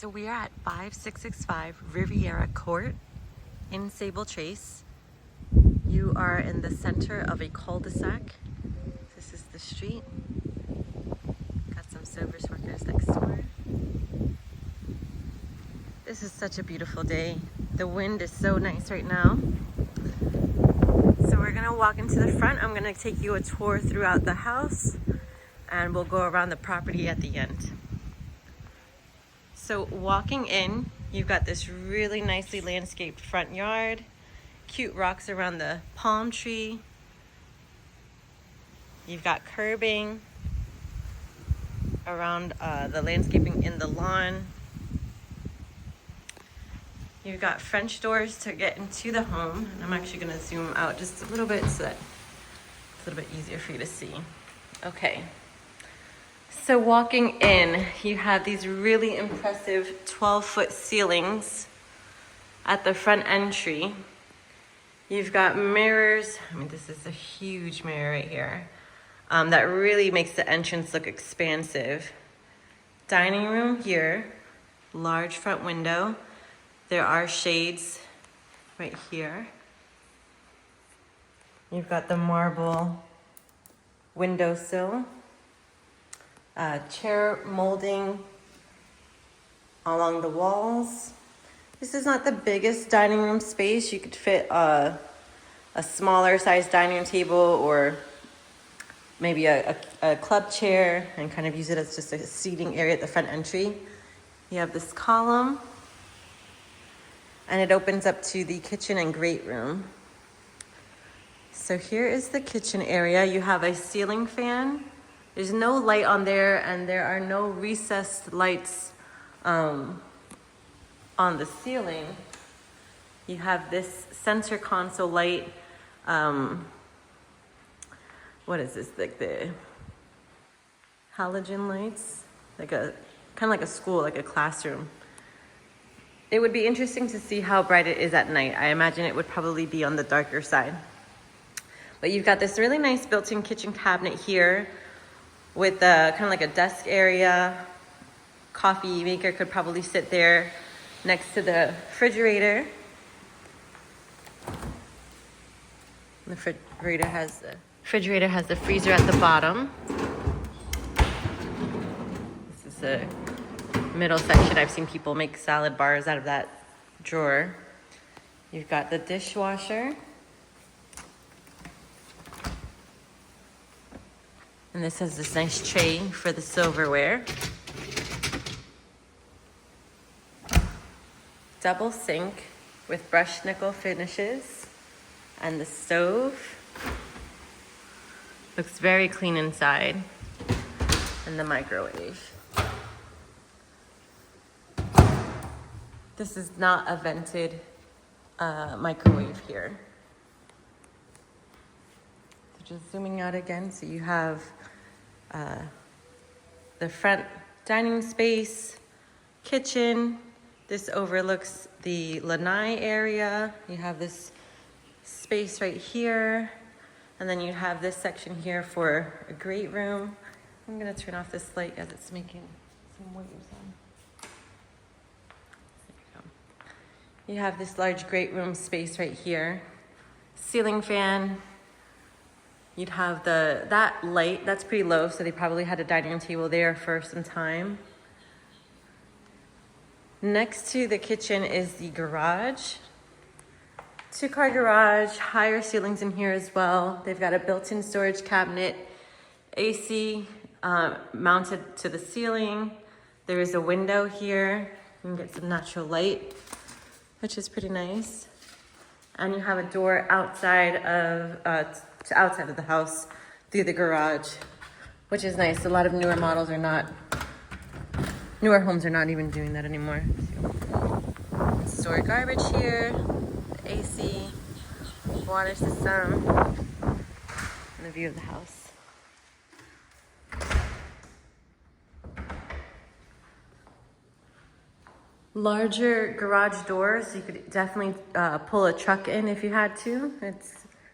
So we are at 5665 Riviera Court in Sabal Trace. You are in the center of a cul-de-sac. This is the street. Got some service workers next door. This is such a beautiful day. The wind is so nice right now. So we're gonna walk into the front. I'm gonna take you a tour throughout the house and we'll go around the property at the end. So walking in, you've got this really nicely landscaped front yard, cute rocks around the palm tree. You've got curbing around the landscaping in the lawn. You've got French doors to get into the home. And I'm actually gonna zoom out just a little bit so that it's a little bit easier for you to see. Okay. So walking in, you have these really impressive 12-foot ceilings at the front entry. You've got mirrors. I mean, this is a huge mirror right here. That really makes the entrance look expansive. Dining room here, large front window. There are shades right here. You've got the marble windowsill. Chair molding along the walls. This is not the biggest dining room space. You could fit a smaller size dining room table or maybe a club chair and kind of use it as just a seating area at the front entry. You have this column and it opens up to the kitchen and great room. So here is the kitchen area. You have a ceiling fan. There's no light on there and there are no recessed lights on the ceiling. You have this center console light. What is this? Like the halogen lights? Like kind of like a school, like a classroom. It would be interesting to see how bright it is at night. I imagine it would probably be on the darker side. But you've got this really nice built-in kitchen cabinet here with kind of like a desk area. Coffee maker could probably sit there next to the refrigerator. The refrigerator has the freezer at the bottom. This is the middle section. I've seen people make salad bars out of that drawer. You've got the dishwasher. And this has this nice tray for the silverware. Double sink with brushed nickel finishes. And the stove. Looks very clean inside. And the microwave. This is not a vented microwave here. So just zooming out again, so you have the front dining space, kitchen. This overlooks the lanai area. You have this space right here. And then you have this section here for a great room. I'm gonna turn off this light as it's making some waves on. There you go. You have this large great room space right here. Ceiling fan. You'd have that light, that's pretty low, so they probably had a dining room table there for some time. Next to the kitchen is the garage. 2-car garage, higher ceilings in here as well. They've got a built-in storage cabinet, AC mounted to the ceiling. There is a window here. You can get some natural light, which is pretty nice. And you have a door outside of the house through the garage, which is nice. A lot of newer homes are not even doing that anymore. So, store garbage here, the AC, water system, and the view of the house. Larger garage doors, so you could definitely pull a truck in if you had to.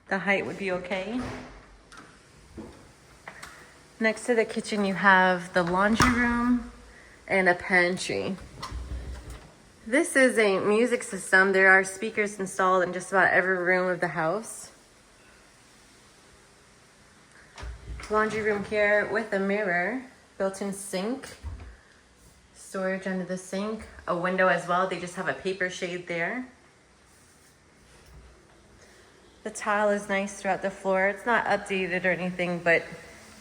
The height would be okay. Next to the kitchen, you have the laundry room and a pantry. This is a music system. There are speakers installed in just about every room of the house. Laundry room here with a mirror, built-in sink, storage under the sink, a window as well. They just have a paper shade there. The tile is nice throughout the floor. It's not updated or anything, but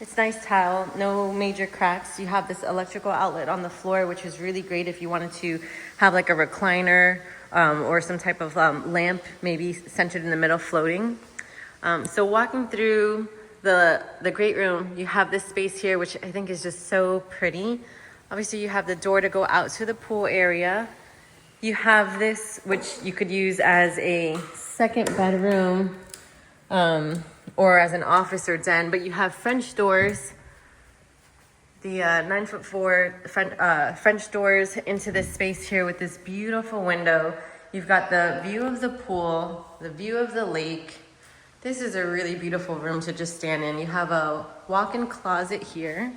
it's nice tile, no major cracks. You have this electrical outlet on the floor, which is really great if you wanted to have like a recliner or some type of lamp, maybe centered in the middle, floating. So walking through the great room, you have this space here, which I think is just so pretty. Obviously, you have the door to go out to the pool area. You have this, which you could use as a second bedroom or as an office or den, but you have French doors, the 9'4" French doors into this space here with this beautiful window. You've got the view of the pool, the view of the lake. This is a really beautiful room to just stand in. You have a walk-in closet here.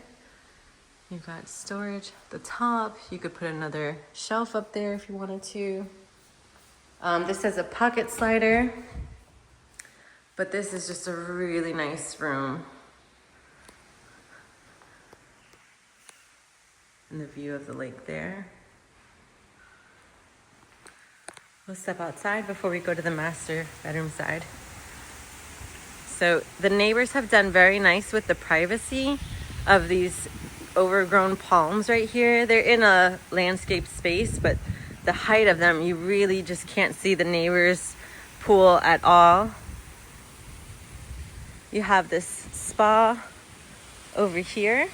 You've got storage at the top. You could put another shelf up there if you wanted to. This has a pocket slider, but this is just a really nice room. And the view of the lake there. We'll step outside before we go to the master bedroom side. So the neighbors have done very nice with the privacy of these overgrown palms right here. They're in a landscape space, but the height of them, you really just can't see the neighbor's pool at all. You have this spa over here.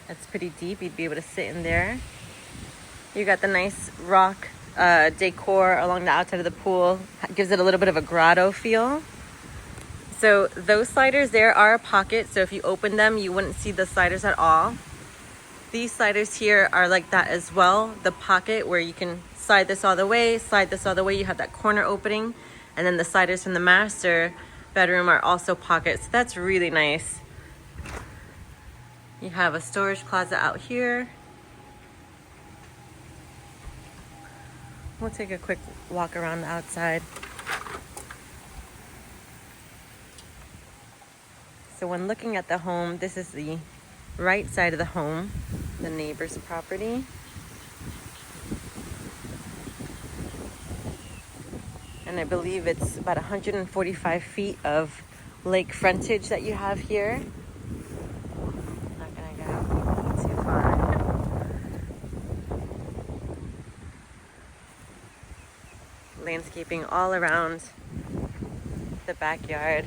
That's pretty deep. You'd be able to sit in there. You got the nice rock decor along the outside of the pool. Gives it a little bit of a grotto feel. So those sliders there are a pocket, so if you open them, you wouldn't see the sliders at all. These sliders here are like that as well. The pocket where you can slide this all the way, slide this all the way. You have that corner opening. And then the sliders from the master bedroom are also pockets. So that's really nice. You have a storage closet out here. We'll take a quick walk around the outside. So when looking at the home, this is the right side of the home, the neighbor's property. And I believe it's about 145 feet of lake frontage that you have here. Not gonna go too far. Landscaping all around the backyard.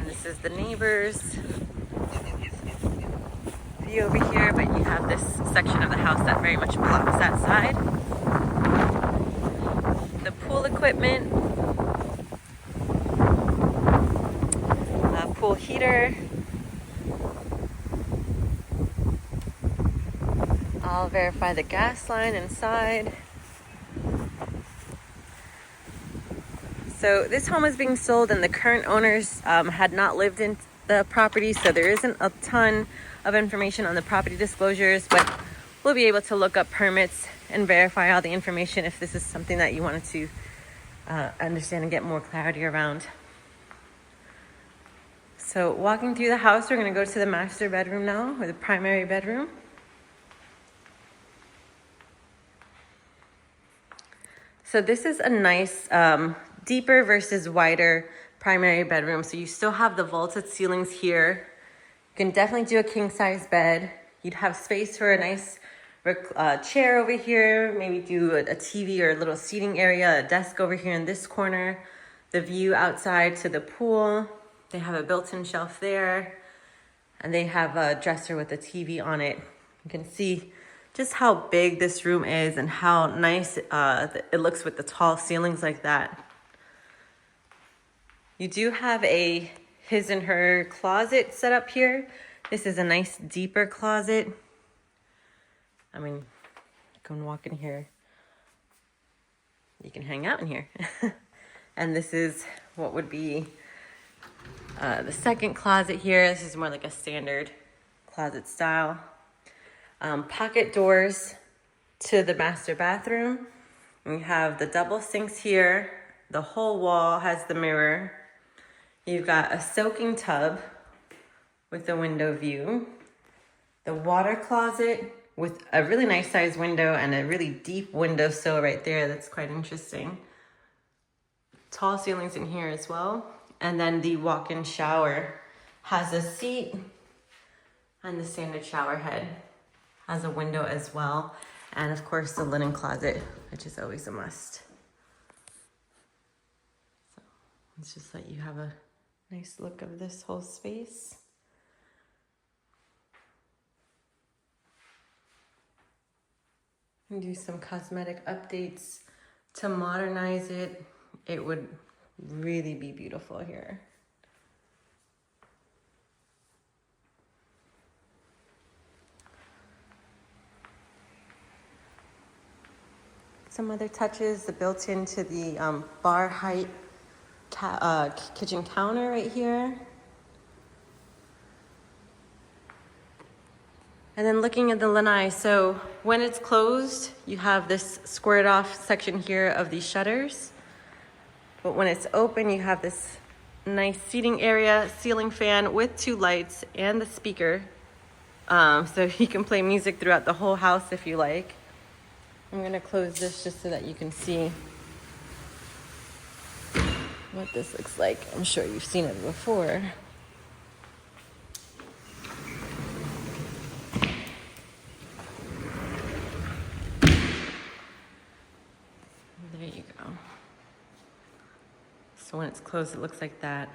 This is the neighbors view over here, but you have this section of the house that very much blocks that side. The pool equipment, pool heater. I'll verify the gas line inside. So this home is being sold and the current owners had not lived in the property, so there isn't a ton of information on the property disclosures, but we'll be able to look up permits and verify all the information if this is something that you wanted to understand and get more clarity around. So walking through the house, we're going to go to the master bedroom now, or the primary bedroom. So this is a nice deeper versus wider primary bedroom. So you still have the vaulted ceilings here. You can definitely do a king size bed. You'd have space for a nice chair over here, maybe do a TV or a little seating area, a desk over here in this corner, the view outside to the pool. They have a built-in shelf there, and they have a dresser with a TV on it. You can see just how big this room is and how nice it looks with the tall ceilings like that. You do have a his and her closet set up here. This is a nice deeper closet. I mean, you can walk in here. You can hang out in here. And this is what would be the second closet here. This is more like a standard closet style. Pocket doors to the master bathroom. You have the double sinks here. The whole wall has the mirror. You've got a soaking tub with a window view. The water closet with a really nice sized window and a really deep windowsill right there. That's quite interesting. Tall ceilings in here as well. And then the walk-in shower has a seat, and the standard shower head has a window as well. And of course the linen closet, which is always a must. So let's just let you have a nice look of this whole space. And do some cosmetic updates to modernize it. It would really be beautiful here. Some other touches, the built into the bar height kitchen counter right here. And then looking at the lanai, so when it's closed, you have this squared off section here of these shutters. But when it's open, you have this nice seating area, ceiling fan with 2 lights and the speaker. So you can play music throughout the whole house if you like. I'm gonna close this just so that you can see what this looks like. I'm sure you've seen it before. There you go. So when it's closed, it looks like that.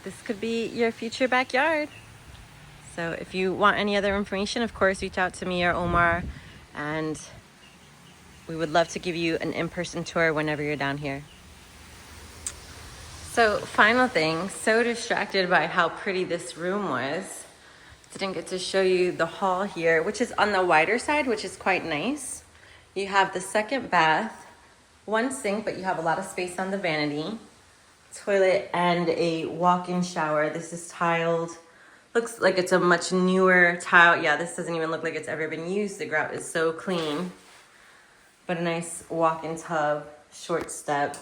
This could be your future backyard. So if you want any other information, of course, reach out to me or Omar, and we would love to give you an in-person tour whenever you're down here. So final thing, so distracted by how pretty this room was, didn't get to show you the hall here, which is on the wider side, which is quite nice. You have the second bath, 1 sink, but you have a lot of space on the vanity, toilet, and a walk-in shower. This is tiled. Looks like it's a much newer tile. Yeah, this doesn't even look like it's ever been used. The grout is so clean. But a nice walk-in tub, short step,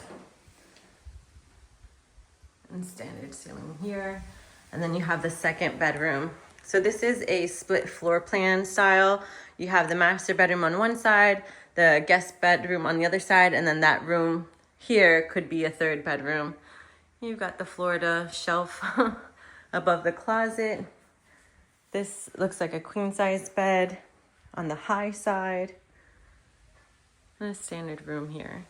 and standard ceiling here. And then you have the second bedroom. So this is a split floor plan style. You have the master bedroom on one side, the guest bedroom on the other side, and then that room here could be a 3rd bedroom. You've got the Florida shelf above the closet. This looks like a queen size bed on the high side. And a standard room here.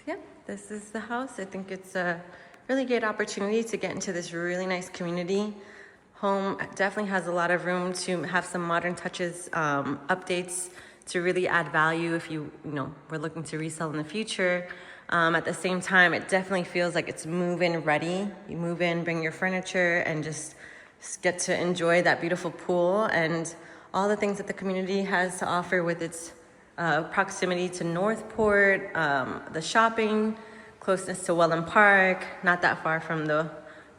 Yep, this is the house. I think it's a really great opportunity to get into this really nice community. Home definitely has a lot of room to have some modern touches, updates to really add value if you were looking to resell in the future. At the same time, it definitely feels like it's move-in ready. You move in, bring your furniture, and just get to enjoy that beautiful pool and all the things that the community has to offer with its proximity to Northport, the shopping, closeness to Welland Park, not that far from the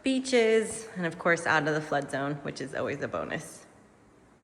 beaches, and of course out of the flood zone, which is always a bonus.